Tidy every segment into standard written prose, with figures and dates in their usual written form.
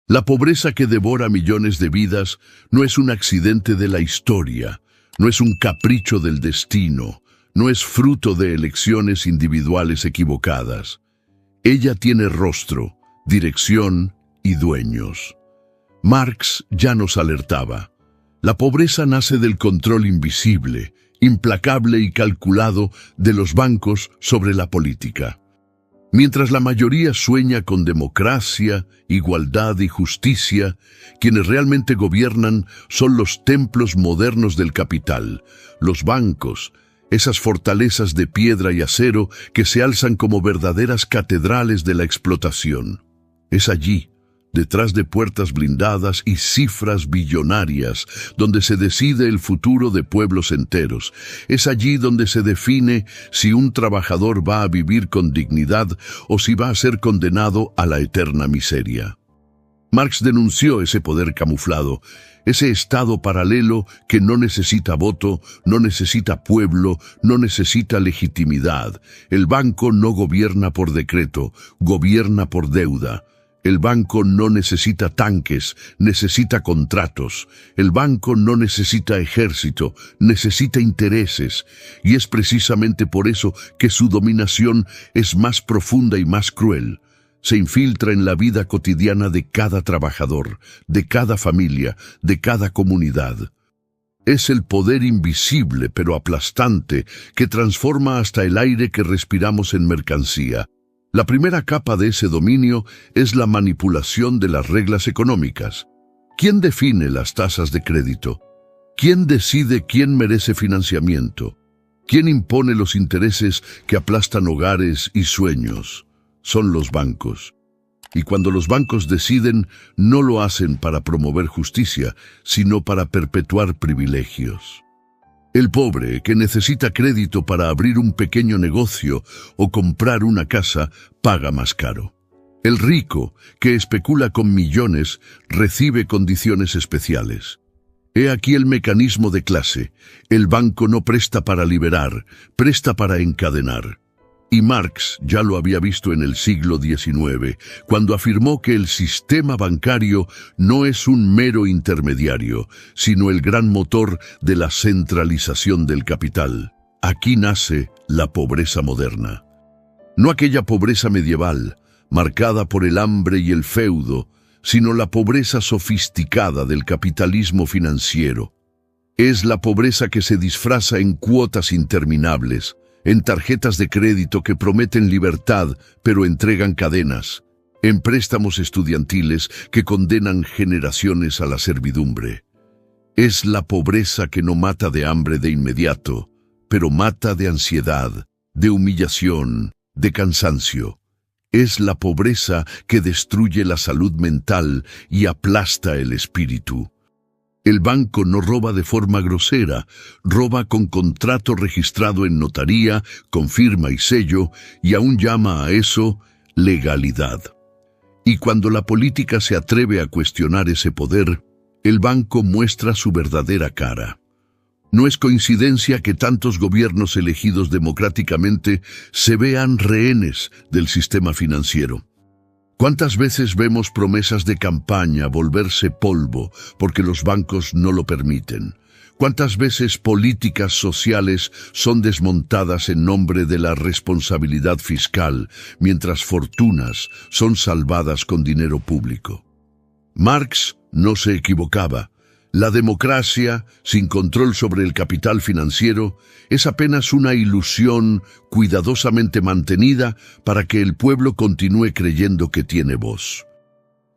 La pobreza que devora millones de vidas no es un accidente de la historia, no es un capricho del destino, no es fruto de elecciones individuales equivocadas. Ella tiene rostro, dirección y dueños. Marx ya nos alertaba. La pobreza nace del control invisible, implacable y calculado de los bancos sobre la política. Mientras la mayoría sueña con democracia, igualdad y justicia, quienes realmente gobiernan son los templos modernos del capital, los bancos, esas fortalezas de piedra y acero que se alzan como verdaderas catedrales de la explotación. Es allí, detrás de puertas blindadas y cifras billonarias, donde se decide el futuro de pueblos enteros. Es allí donde se define si un trabajador va a vivir con dignidad o si va a ser condenado a la eterna miseria. Marx denunció ese poder camuflado, ese estado paralelo que no necesita voto, no necesita pueblo, no necesita legitimidad. El banco no gobierna por decreto, gobierna por deuda. El banco no necesita tanques, necesita contratos. El banco no necesita ejército, necesita intereses. Y es precisamente por eso que su dominación es más profunda y más cruel. Se infiltra en la vida cotidiana de cada trabajador, de cada familia, de cada comunidad. Es el poder invisible pero aplastante que transforma hasta el aire que respiramos en mercancía. La primera capa de ese dominio es la manipulación de las reglas económicas. ¿Quién define las tasas de crédito? ¿Quién decide quién merece financiamiento? ¿Quién impone los intereses que aplastan hogares y sueños? Son los bancos. Y cuando los bancos deciden, no lo hacen para promover justicia, sino para perpetuar privilegios. El pobre, que necesita crédito para abrir un pequeño negocio o comprar una casa, paga más caro. El rico, que especula con millones, recibe condiciones especiales. He aquí el mecanismo de clase. El banco no presta para liberar, presta para encadenar. Y Marx ya lo había visto en el siglo XIX, cuando afirmó que el sistema bancario no es un mero intermediario, sino el gran motor de la centralización del capital. Aquí nace la pobreza moderna. No aquella pobreza medieval, marcada por el hambre y el feudo, sino la pobreza sofisticada del capitalismo financiero. Es la pobreza que se disfraza en cuotas interminables, en tarjetas de crédito que prometen libertad pero entregan cadenas, en préstamos estudiantiles que condenan generaciones a la servidumbre. Es la pobreza que no mata de hambre de inmediato, pero mata de ansiedad, de humillación, de cansancio. Es la pobreza que destruye la salud mental y aplasta el espíritu. El banco no roba de forma grosera, roba con contrato registrado en notaría, con firma y sello, y aún llama a eso legalidad. Y cuando la política se atreve a cuestionar ese poder, el banco muestra su verdadera cara. No es coincidencia que tantos gobiernos elegidos democráticamente se vean rehenes del sistema financiero. ¿Cuántas veces vemos promesas de campaña volverse polvo porque los bancos no lo permiten? ¿Cuántas veces políticas sociales son desmontadas en nombre de la responsabilidad fiscal, mientras fortunas son salvadas con dinero público? Marx no se equivocaba. La democracia, sin control sobre el capital financiero, es apenas una ilusión cuidadosamente mantenida para que el pueblo continúe creyendo que tiene voz.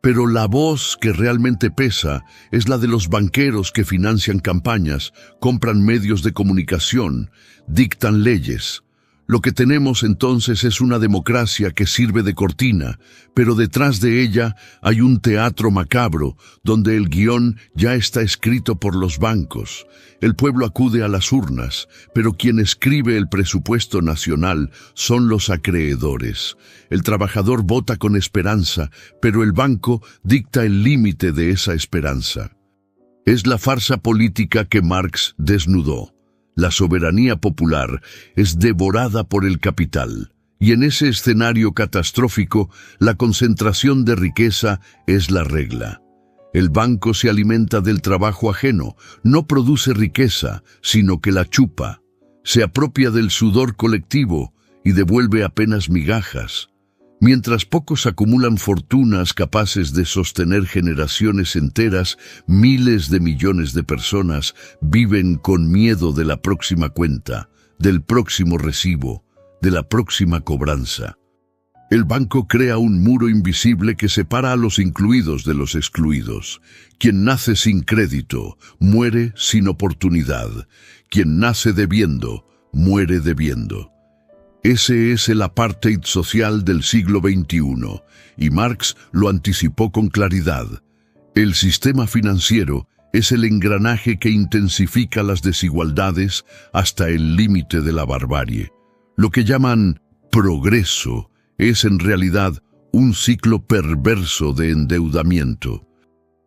Pero la voz que realmente pesa es la de los banqueros que financian campañas, compran medios de comunicación, dictan leyes. Lo que tenemos entonces es una democracia que sirve de cortina, pero detrás de ella hay un teatro macabro, donde el guión ya está escrito por los bancos. El pueblo acude a las urnas, pero quien escribe el presupuesto nacional son los acreedores. El trabajador vota con esperanza, pero el banco dicta el límite de esa esperanza. Es la farsa política que Marx desnudó. La soberanía popular es devorada por el capital, Y en ese escenario catastrófico, la concentración de riqueza es la regla. El banco se alimenta del trabajo ajeno, no produce riqueza, sino que la chupa. Se apropia del sudor colectivo y devuelve apenas migajas. Mientras pocos acumulan fortunas capaces de sostener generaciones enteras, miles de millones de personas viven con miedo de la próxima cuenta, del próximo recibo, de la próxima cobranza. El banco crea un muro invisible que separa a los incluidos de los excluidos. Quien nace sin crédito, muere sin oportunidad. Quien nace debiendo, muere debiendo. Ese es el apartheid social del siglo XXI, y Marx lo anticipó con claridad. El sistema financiero es el engranaje que intensifica las desigualdades hasta el límite de la barbarie. Lo que llaman progreso es en realidad un ciclo perverso de endeudamiento.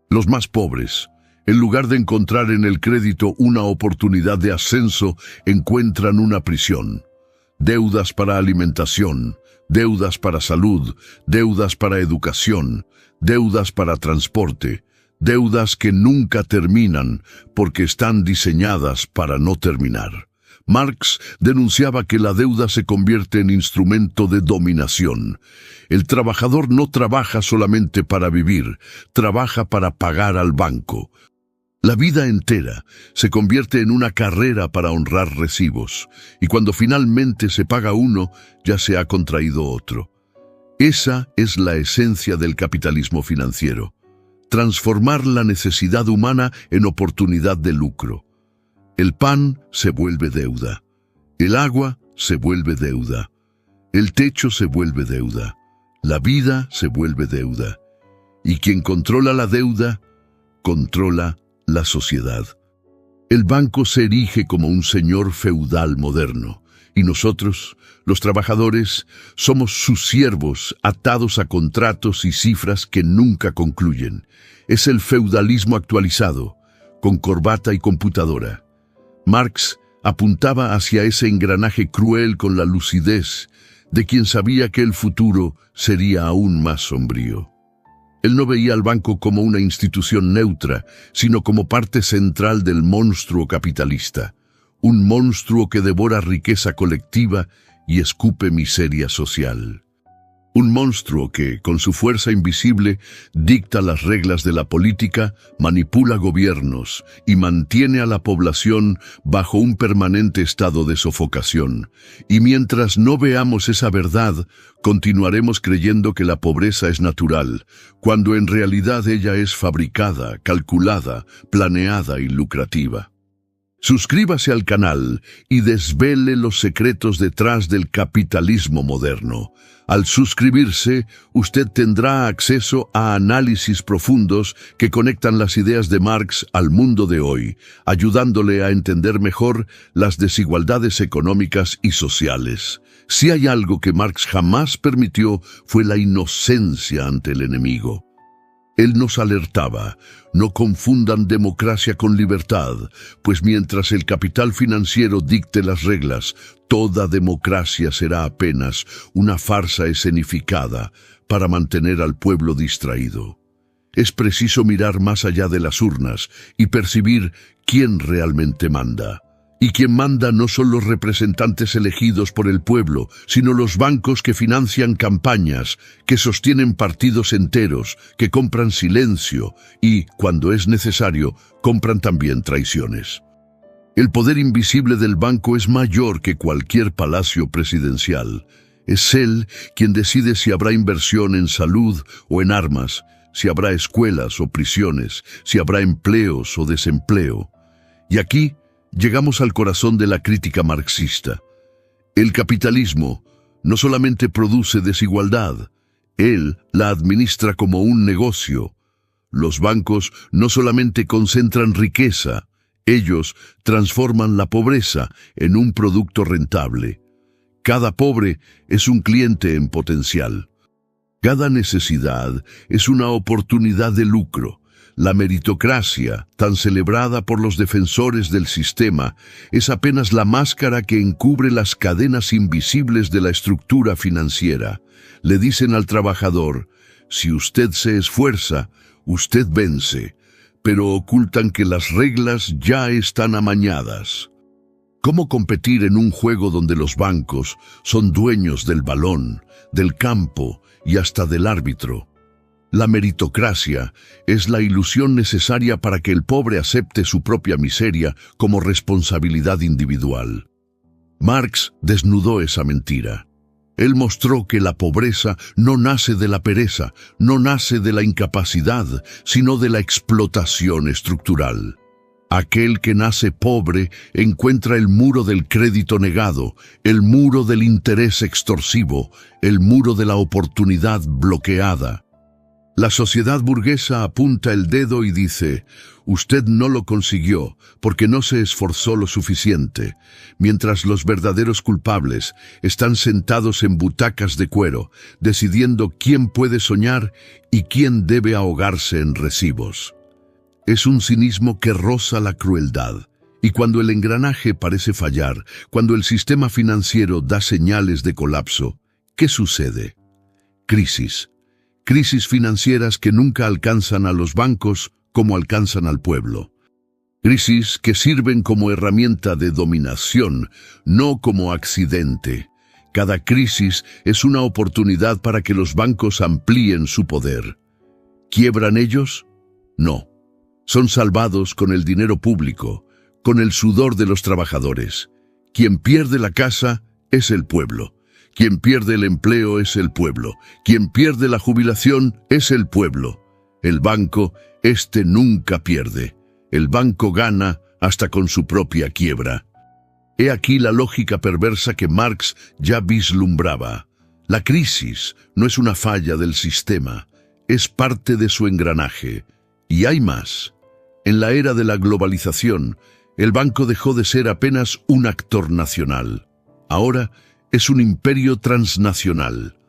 Los más pobres, en lugar de encontrar en el crédito una oportunidad de ascenso, encuentran una prisión. Deudas para alimentación, deudas para salud, deudas para educación, deudas para transporte, deudas que nunca terminan porque están diseñadas para no terminar. Marx denunciaba que la deuda se convierte en instrumento de dominación. El trabajador no trabaja solamente para vivir, trabaja para pagar al banco. La vida entera se convierte en una carrera para honrar recibos, y cuando finalmente se paga uno, ya se ha contraído otro. Esa es la esencia del capitalismo financiero: transformar la necesidad humana en oportunidad de lucro. El pan se vuelve deuda, el agua se vuelve deuda, el techo se vuelve deuda, la vida se vuelve deuda, y quien controla la deuda, controla la sociedad. El banco se erige como un señor feudal moderno, y nosotros, los trabajadores, somos sus siervos atados a contratos y cifras que nunca concluyen. Es el feudalismo actualizado, con corbata y computadora. Marx apuntaba hacia ese engranaje cruel con la lucidez de quien sabía que el futuro sería aún más sombrío. Él no veía al banco como una institución neutra, sino como parte central del monstruo capitalista, un monstruo que devora riqueza colectiva y escupe miseria social. Un monstruo que, con su fuerza invisible, dicta las reglas de la política, manipula gobiernos y mantiene a la población bajo un permanente estado de sofocación. Y mientras no veamos esa verdad, continuaremos creyendo que la pobreza es natural, cuando en realidad ella es fabricada, calculada, planeada y lucrativa. Suscríbase al canal y desvele los secretos detrás del capitalismo moderno. Al suscribirse, usted tendrá acceso a análisis profundos que conectan las ideas de Marx al mundo de hoy, ayudándole a entender mejor las desigualdades económicas y sociales. Si hay algo que Marx jamás permitió, fue la inocencia ante el enemigo. Él nos alertaba: no confundan democracia con libertad, pues mientras el capital financiero dicte las reglas, toda democracia será apenas una farsa escenificada para mantener al pueblo distraído. Es preciso mirar más allá de las urnas y percibir quién realmente manda. Y quien manda no son los representantes elegidos por el pueblo, sino los bancos que financian campañas, que sostienen partidos enteros, que compran silencio y, cuando es necesario, compran también traiciones. El poder invisible del banco es mayor que cualquier palacio presidencial. Es él quien decide si habrá inversión en salud o en armas, si habrá escuelas o prisiones, si habrá empleos o desempleo. Y aquí llegamos al corazón de la crítica marxista. El capitalismo no solamente produce desigualdad, él la administra como un negocio. Los bancos no solamente concentran riqueza, ellos transforman la pobreza en un producto rentable. Cada pobre es un cliente en potencial. Cada necesidad es una oportunidad de lucro. La meritocracia, tan celebrada por los defensores del sistema, es apenas la máscara que encubre las cadenas invisibles de la estructura financiera. Le dicen al trabajador: si usted se esfuerza, usted vence, pero ocultan que las reglas ya están amañadas. ¿Cómo competir en un juego donde los bancos son dueños del balón, del campo y hasta del árbitro? La meritocracia es la ilusión necesaria para que el pobre acepte su propia miseria como responsabilidad individual. Marx desnudó esa mentira. Él mostró que la pobreza no nace de la pereza, no nace de la incapacidad, sino de la explotación estructural. Aquel que nace pobre encuentra el muro del crédito negado, el muro del interés extorsivo, el muro de la oportunidad bloqueada. La sociedad burguesa apunta el dedo y dice: usted no lo consiguió porque no se esforzó lo suficiente, mientras los verdaderos culpables están sentados en butacas de cuero, decidiendo quién puede soñar y quién debe ahogarse en recibos. Es un cinismo que roza la crueldad, y cuando el engranaje parece fallar, cuando el sistema financiero da señales de colapso, ¿qué sucede? Crisis. Crisis financieras que nunca alcanzan a los bancos como alcanzan al pueblo. Crisis que sirven como herramienta de dominación, no como accidente. Cada crisis es una oportunidad para que los bancos amplíen su poder. ¿Quiebran ellos? No. Son salvados con el dinero público, con el sudor de los trabajadores. Quien pierde la casa es el pueblo. Quien pierde el empleo es el pueblo. Quien pierde la jubilación es el pueblo. El banco, nunca pierde. El banco gana hasta con su propia quiebra. He aquí la lógica perversa que Marx ya vislumbraba. La crisis no es una falla del sistema, es parte de su engranaje. Y hay más. En la era de la globalización, el banco dejó de ser apenas un actor nacional. Ahora es un imperio transnacional.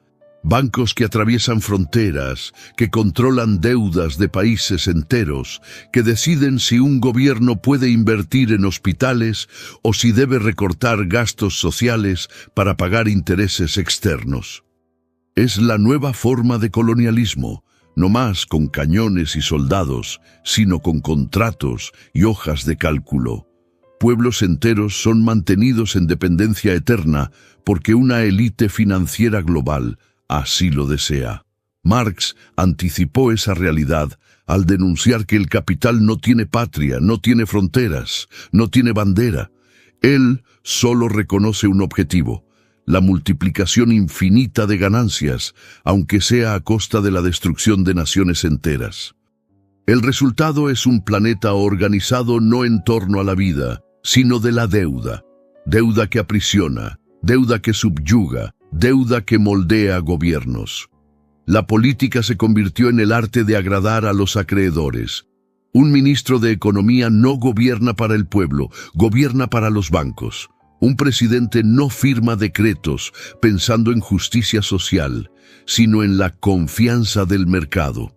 Bancos que atraviesan fronteras, que controlan deudas de países enteros, que deciden si un gobierno puede invertir en hospitales o si debe recortar gastos sociales para pagar intereses externos. Es la nueva forma de colonialismo, no más con cañones y soldados, sino con contratos y hojas de cálculo. Pueblos enteros son mantenidos en dependencia eterna porque una élite financiera global así lo desea. Marx anticipó esa realidad al denunciar que el capital no tiene patria, no tiene fronteras, no tiene bandera. Él solo reconoce un objetivo: la multiplicación infinita de ganancias, aunque sea a costa de la destrucción de naciones enteras. El resultado es un planeta organizado no en torno a la vida, sino de la deuda. Deuda que aprisiona, deuda que subyuga, deuda que moldea gobiernos. La política se convirtió en el arte de agradar a los acreedores. Un ministro de Economía no gobierna para el pueblo, gobierna para los bancos. Un presidente no firma decretos pensando en justicia social, sino en la confianza del mercado.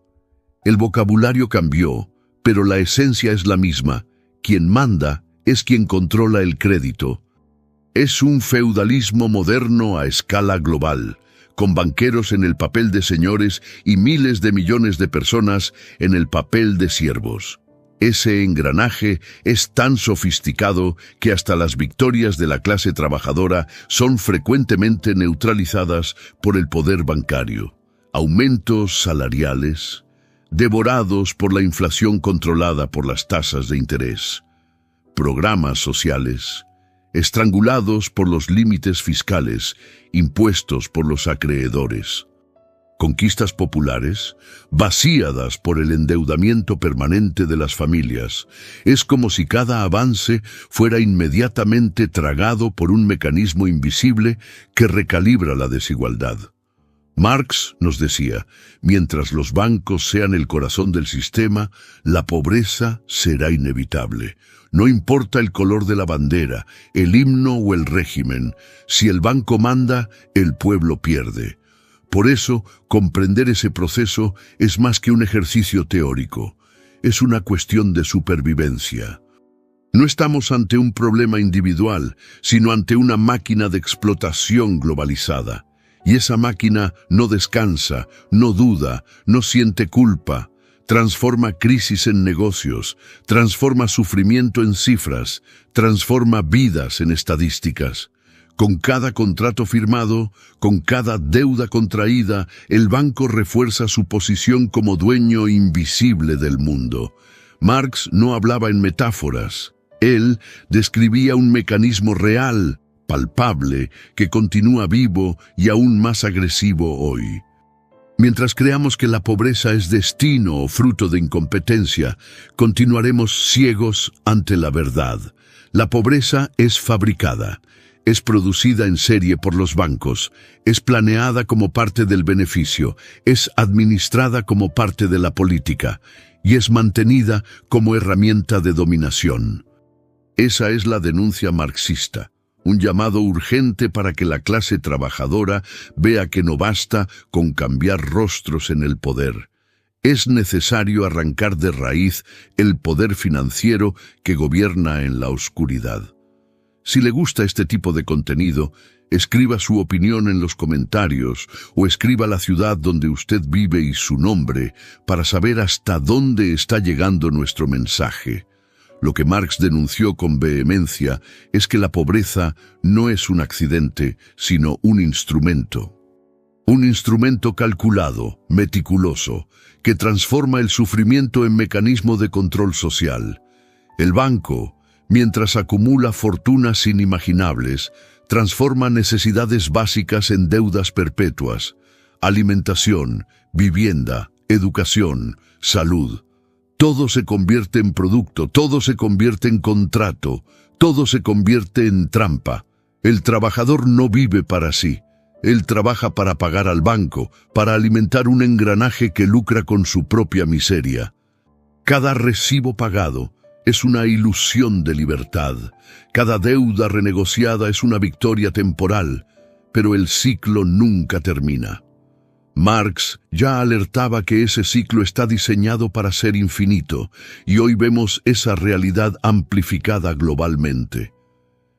El vocabulario cambió, pero la esencia es la misma. Quien manda es quien controla el crédito. Es un feudalismo moderno a escala global, con banqueros en el papel de señores y miles de millones de personas en el papel de siervos. Ese engranaje es tan sofisticado que hasta las victorias de la clase trabajadora son frecuentemente neutralizadas por el poder bancario. Aumentos salariales, devorados por la inflación controlada por las tasas de interés. Programas sociales, estrangulados por los límites fiscales impuestos por los acreedores. Conquistas populares, vaciadas por el endeudamiento permanente de las familias. Es como si cada avance fuera inmediatamente tragado por un mecanismo invisible que recalibra la desigualdad. Marx nos decía: mientras los bancos sean el corazón del sistema, la pobreza será inevitable. No importa el color de la bandera, el himno o el régimen, si el banco manda, el pueblo pierde. Por eso, comprender ese proceso es más que un ejercicio teórico. es una cuestión de supervivencia. No estamos ante un problema individual, sino ante una máquina de explotación globalizada. Y esa máquina no descansa, no duda, no siente culpa. Transforma crisis en negocios, transforma sufrimiento en cifras, transforma vidas en estadísticas. Con cada contrato firmado, con cada deuda contraída, el banco refuerza su posición como dueño invisible del mundo. Marx no hablaba en metáforas. Él describía un mecanismo real, palpable, que continúa vivo y aún más agresivo hoy. Mientras creamos que la pobreza es destino o fruto de incompetencia, continuaremos ciegos ante la verdad. La pobreza es fabricada, es producida en serie por los bancos, es planeada como parte del beneficio, es administrada como parte de la política y es mantenida como herramienta de dominación. Esa es la denuncia marxista. Un llamado urgente para que la clase trabajadora vea que no basta con cambiar rostros en el poder. Es necesario arrancar de raíz el poder financiero que gobierna en la oscuridad. Si le gusta este tipo de contenido, escriba su opinión en los comentarios o escriba la ciudad donde usted vive y su nombre para saber hasta dónde está llegando nuestro mensaje. Lo que Marx denunció con vehemencia es que la pobreza no es un accidente, sino un instrumento. Un instrumento calculado, meticuloso, que transforma el sufrimiento en mecanismo de control social. El banco, mientras acumula fortunas inimaginables, transforma necesidades básicas en deudas perpetuas. Alimentación, vivienda, educación, salud. Todo se convierte en producto, todo se convierte en contrato, todo se convierte en trampa. El trabajador no vive para sí. Él trabaja para pagar al banco, para alimentar un engranaje que lucra con su propia miseria. Cada recibo pagado es una ilusión de libertad. Cada deuda renegociada es una victoria temporal, pero el ciclo nunca termina. Marx ya alertaba que ese ciclo está diseñado para ser infinito, y hoy vemos esa realidad amplificada globalmente.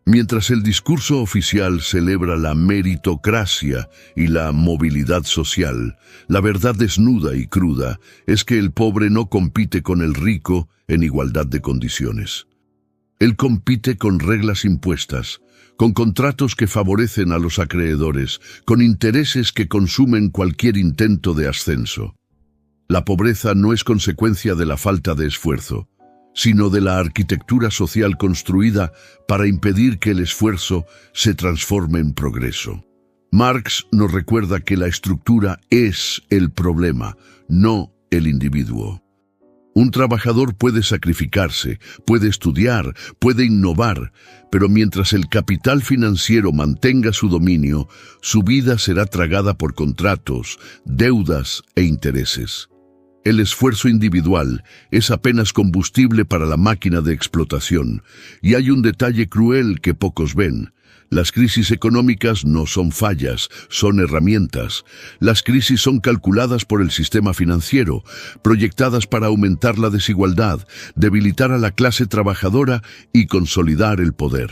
Mientras el discurso oficial celebra la meritocracia y la movilidad social, la verdad desnuda y cruda es que el pobre no compite con el rico en igualdad de condiciones. Él compite con reglas impuestas, con contratos que favorecen a los acreedores, con intereses que consumen cualquier intento de ascenso. La pobreza no es consecuencia de la falta de esfuerzo, sino de la arquitectura social construida para impedir que el esfuerzo se transforme en progreso. Marx nos recuerda que la estructura es el problema, no el individuo. Un trabajador puede sacrificarse, puede estudiar, puede innovar, pero mientras el capital financiero mantenga su dominio, su vida será tragada por contratos, deudas e intereses. El esfuerzo individual es apenas combustible para la máquina de explotación, y hay un detalle cruel que pocos ven. Las crisis económicas no son fallas, son herramientas. Las crisis son calculadas por el sistema financiero, proyectadas para aumentar la desigualdad, debilitar a la clase trabajadora y consolidar el poder.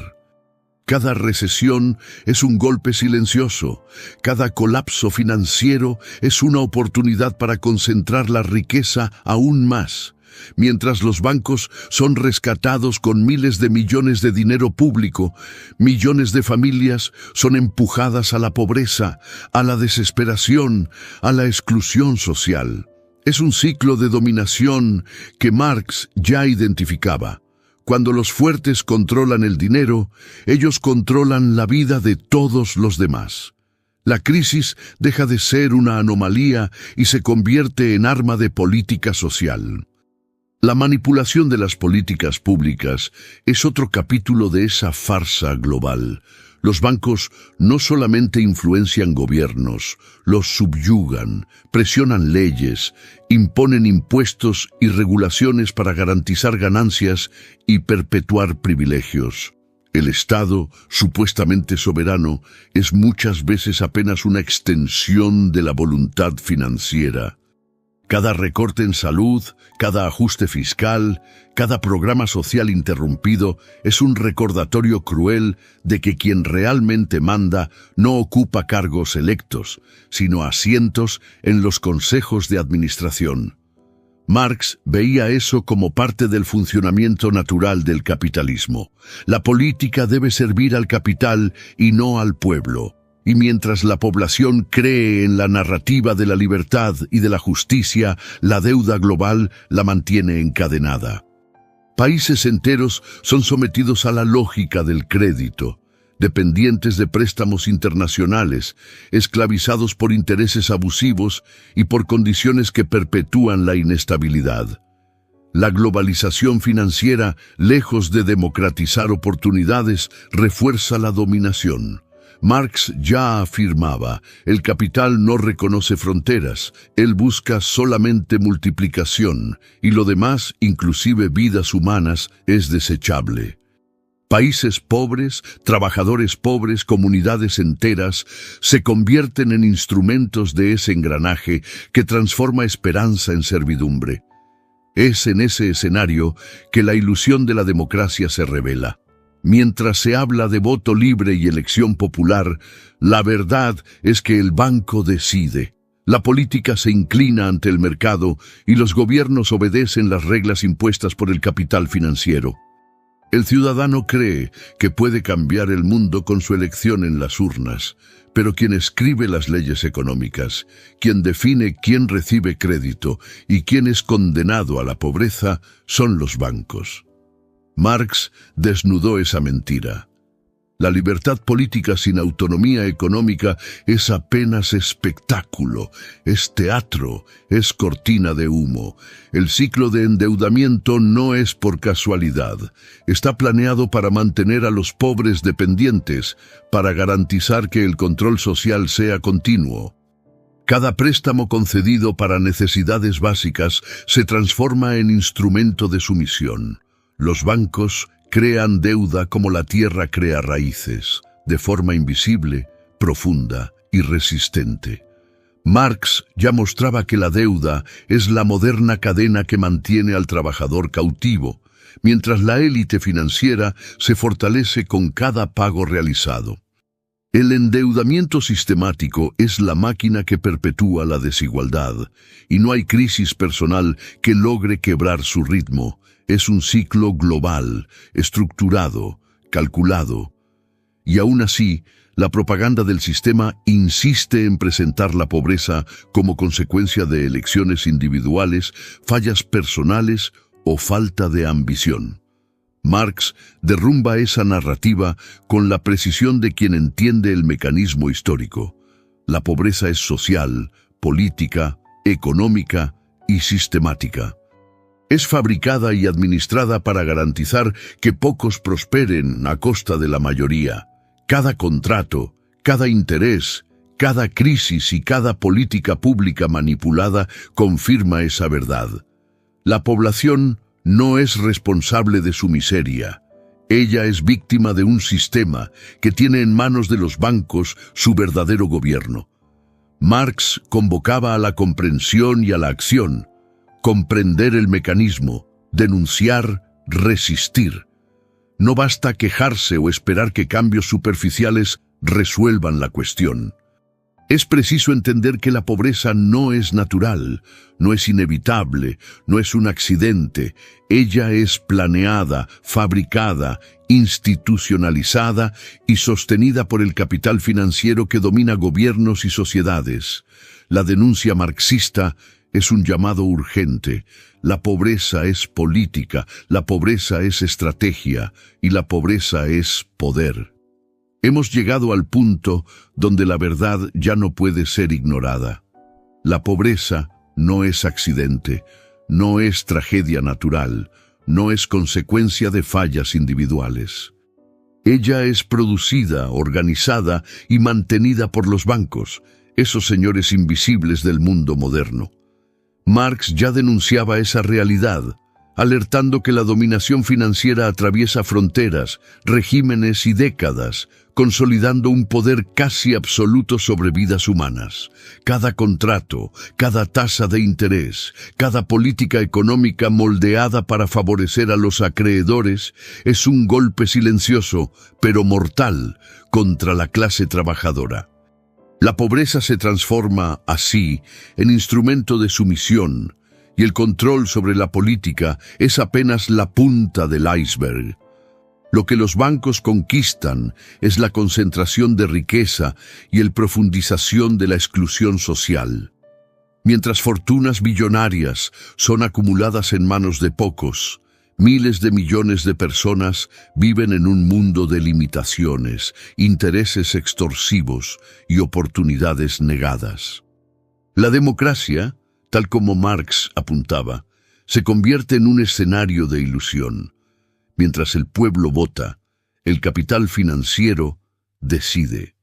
Cada recesión es un golpe silencioso. Cada colapso financiero es una oportunidad para concentrar la riqueza aún más. Mientras los bancos son rescatados con miles de millones de dinero público, millones de familias son empujadas a la pobreza, a la desesperación, a la exclusión social. Es un ciclo de dominación que Marx ya identificaba. Cuando los fuertes controlan el dinero, ellos controlan la vida de todos los demás. La crisis deja de ser una anomalía y se convierte en arma de política social. La manipulación de las políticas públicas es otro capítulo de esa farsa global. Los bancos no solamente influencian gobiernos, los subyugan, presionan leyes, imponen impuestos y regulaciones para garantizar ganancias y perpetuar privilegios. El Estado, supuestamente soberano, es muchas veces apenas una extensión de la voluntad financiera. Cada recorte en salud, cada ajuste fiscal, cada programa social interrumpido es un recordatorio cruel de que quien realmente manda no ocupa cargos electos, sino asientos en los consejos de administración. Marx veía eso como parte del funcionamiento natural del capitalismo. La política debe servir al capital y no al pueblo. Y mientras la población cree en la narrativa de la libertad y de la justicia, la deuda global la mantiene encadenada. Países enteros son sometidos a la lógica del crédito, dependientes de préstamos internacionales, esclavizados por intereses abusivos y por condiciones que perpetúan la inestabilidad. La globalización financiera, lejos de democratizar oportunidades, refuerza la dominación. Marx ya afirmaba, el capital no reconoce fronteras, él busca solamente multiplicación, y lo demás, inclusive vidas humanas, es desechable. Países pobres, trabajadores pobres, comunidades enteras, se convierten en instrumentos de ese engranaje que transforma esperanza en servidumbre. Es en ese escenario que la ilusión de la democracia se revela. Mientras se habla de voto libre y elección popular, la verdad es que el banco decide. La política se inclina ante el mercado y los gobiernos obedecen las reglas impuestas por el capital financiero. El ciudadano cree que puede cambiar el mundo con su elección en las urnas, pero quien escribe las leyes económicas, quien define quién recibe crédito y quién es condenado a la pobreza, son los bancos. Marx desnudó esa mentira. La libertad política sin autonomía económica es apenas espectáculo, es teatro, es cortina de humo. El ciclo de endeudamiento no es por casualidad. Está planeado para mantener a los pobres dependientes, para garantizar que el control social sea continuo. Cada préstamo concedido para necesidades básicas se transforma en instrumento de sumisión. Los bancos crean deuda como la tierra crea raíces, de forma invisible, profunda y resistente. Marx ya mostraba que la deuda es la moderna cadena que mantiene al trabajador cautivo, mientras la élite financiera se fortalece con cada pago realizado. El endeudamiento sistemático es la máquina que perpetúa la desigualdad, y no hay crisis personal que logre quebrar su ritmo. Es un ciclo global, estructurado, calculado. Y aún así, la propaganda del sistema insiste en presentar la pobreza como consecuencia de elecciones individuales, fallas personales o falta de ambición. Marx derrumba esa narrativa con la precisión de quien entiende el mecanismo histórico. La pobreza es social, política, económica y sistemática. Es fabricada y administrada para garantizar que pocos prosperen a costa de la mayoría. Cada contrato, cada interés, cada crisis y cada política pública manipulada confirma esa verdad. La población no es responsable de su miseria. Ella es víctima de un sistema que tiene en manos de los bancos su verdadero gobierno. Marx convocaba a la comprensión y a la acción. Comprender el mecanismo, denunciar, resistir. No basta quejarse o esperar que cambios superficiales resuelvan la cuestión. Es preciso entender que la pobreza no es natural, no es inevitable, no es un accidente. Ella es planeada, fabricada, institucionalizada y sostenida por el capital financiero que domina gobiernos y sociedades. La denuncia marxista es un llamado urgente. La pobreza es política, la pobreza es estrategia y la pobreza es poder. Hemos llegado al punto donde la verdad ya no puede ser ignorada. La pobreza no es accidente, no es tragedia natural, no es consecuencia de fallas individuales. Ella es producida, organizada y mantenida por los bancos, esos señores invisibles del mundo moderno. Marx ya denunciaba esa realidad. alertando que la dominación financiera atraviesa fronteras, regímenes y décadas, consolidando un poder casi absoluto sobre vidas humanas. Cada contrato, cada tasa de interés, cada política económica moldeada para favorecer a los acreedores es un golpe silencioso, pero mortal, contra la clase trabajadora. La pobreza se transforma, así, en instrumento de sumisión, y el control sobre la política es apenas la punta del iceberg. Lo que los bancos conquistan es la concentración de riqueza y la profundización de la exclusión social. Mientras fortunas billonarias son acumuladas en manos de pocos, miles de millones de personas viven en un mundo de limitaciones, intereses extorsivos y oportunidades negadas. La democracia, tal como Marx apuntaba, se convierte en un escenario de ilusión. Mientras el pueblo vota, el capital financiero decide.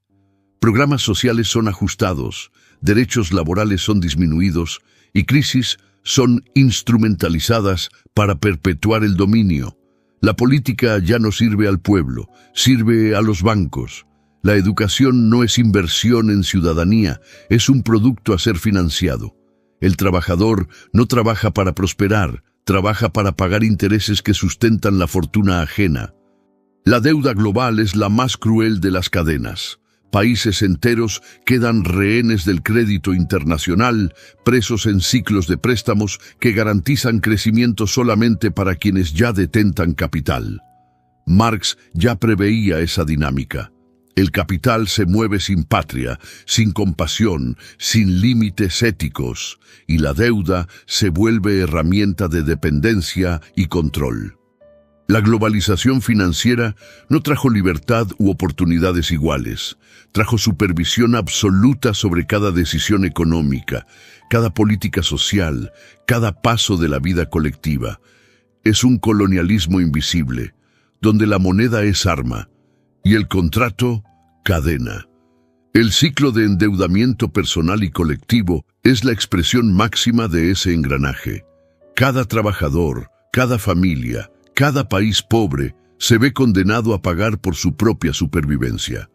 Programas sociales son ajustados, derechos laborales son disminuidos y crisis son instrumentalizadas para perpetuar el dominio. La política ya no sirve al pueblo, sirve a los bancos. La educación no es inversión en ciudadanía, es un producto a ser financiado. El trabajador no trabaja para prosperar, trabaja para pagar intereses que sustentan la fortuna ajena. La deuda global es la más cruel de las cadenas. Países enteros quedan rehenes del crédito internacional, presos en ciclos de préstamos que garantizan crecimiento solamente para quienes ya detentan capital. Marx ya preveía esa dinámica. El capital se mueve sin patria, sin compasión, sin límites éticos, y la deuda se vuelve herramienta de dependencia y control. La globalización financiera no trajo libertad u oportunidades iguales, trajo supervisión absoluta sobre cada decisión económica, cada política social, cada paso de la vida colectiva. Es un colonialismo invisible, donde la moneda es arma, y el contrato, cadena. El ciclo de endeudamiento personal y colectivo es la expresión máxima de ese engranaje. Cada trabajador, cada familia, cada país pobre se ve condenado a pagar por su propia supervivencia.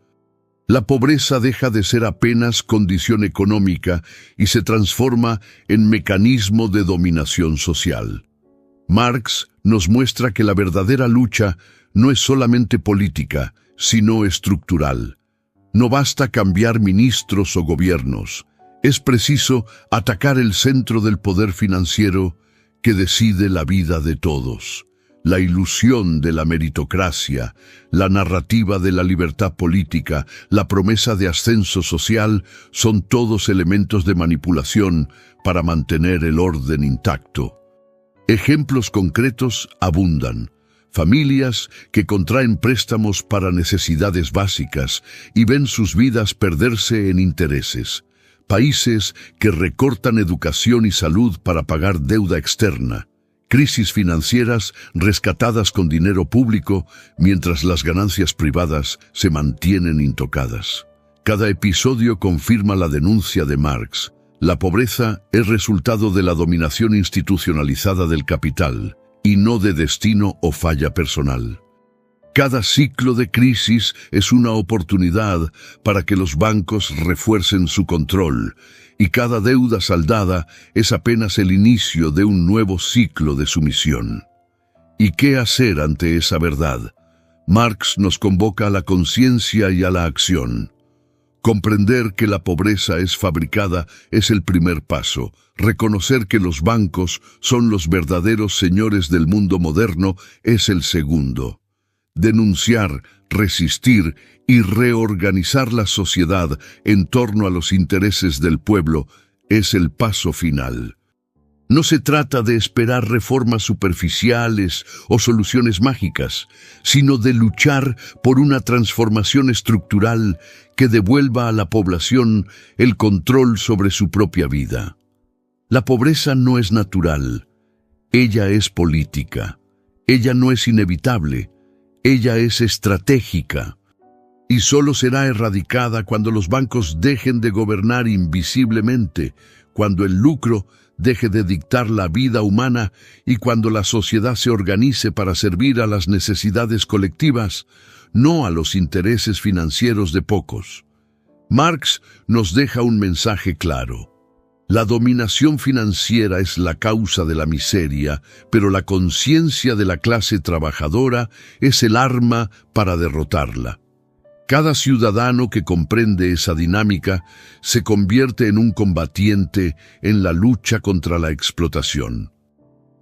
La pobreza deja de ser apenas condición económica y se transforma en mecanismo de dominación social. Marx nos muestra que la verdadera lucha no es solamente política, sino estructural. No basta cambiar ministros o gobiernos, es preciso atacar el centro del poder financiero que decide la vida de todos. La ilusión de la meritocracia, la narrativa de la libertad política, la promesa de ascenso social son todos elementos de manipulación para mantener el orden intacto. Ejemplos concretos abundan. Familias que contraen préstamos para necesidades básicas y ven sus vidas perderse en intereses. Países que recortan educación y salud para pagar deuda externa. Crisis financieras rescatadas con dinero público mientras las ganancias privadas se mantienen intocadas. Cada episodio confirma la denuncia de Marx. La pobreza es resultado de la dominación institucionalizada del capital y no de destino o falla personal. Cada ciclo de crisis es una oportunidad para que los bancos refuercen su control, y cada deuda saldada es apenas el inicio de un nuevo ciclo de sumisión. ¿Y qué hacer ante esa verdad? Marx nos convoca a la conciencia y a la acción. Comprender que la pobreza es fabricada es el primer paso. Reconocer que los bancos son los verdaderos señores del mundo moderno es el segundo. Denunciar, resistir y reorganizar la sociedad en torno a los intereses del pueblo es el paso final. No se trata de esperar reformas superficiales o soluciones mágicas, sino de luchar por una transformación estructural que devuelva a la población el control sobre su propia vida. La pobreza no es natural, ella es política. Ella no es inevitable, ella es estratégica. Y solo será erradicada cuando los bancos dejen de gobernar invisiblemente, cuando el lucro deje de dictar la vida humana y cuando la sociedad se organice para servir a las necesidades colectivas, no a los intereses financieros de pocos. Marx nos deja un mensaje claro. La dominación financiera es la causa de la miseria, pero la conciencia de la clase trabajadora es el arma para derrotarla. Cada ciudadano que comprende esa dinámica se convierte en un combatiente en la lucha contra la explotación.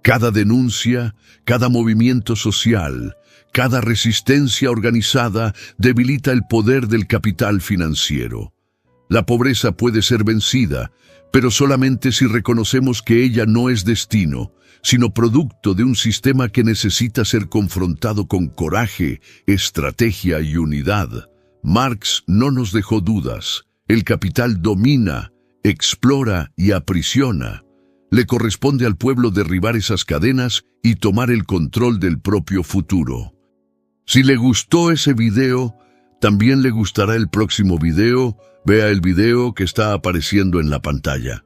Cada denuncia, cada movimiento social, cada resistencia organizada debilita el poder del capital financiero. La pobreza puede ser vencida, pero solamente si reconocemos que ella no es destino, sino producto de un sistema que necesita ser confrontado con coraje, estrategia y unidad. Marx no nos dejó dudas. El capital domina, explora y aprisiona. Le corresponde al pueblo derribar esas cadenas y tomar el control del propio futuro. Si le gustó ese video, también le gustará el próximo video. Vea el video que está apareciendo en la pantalla.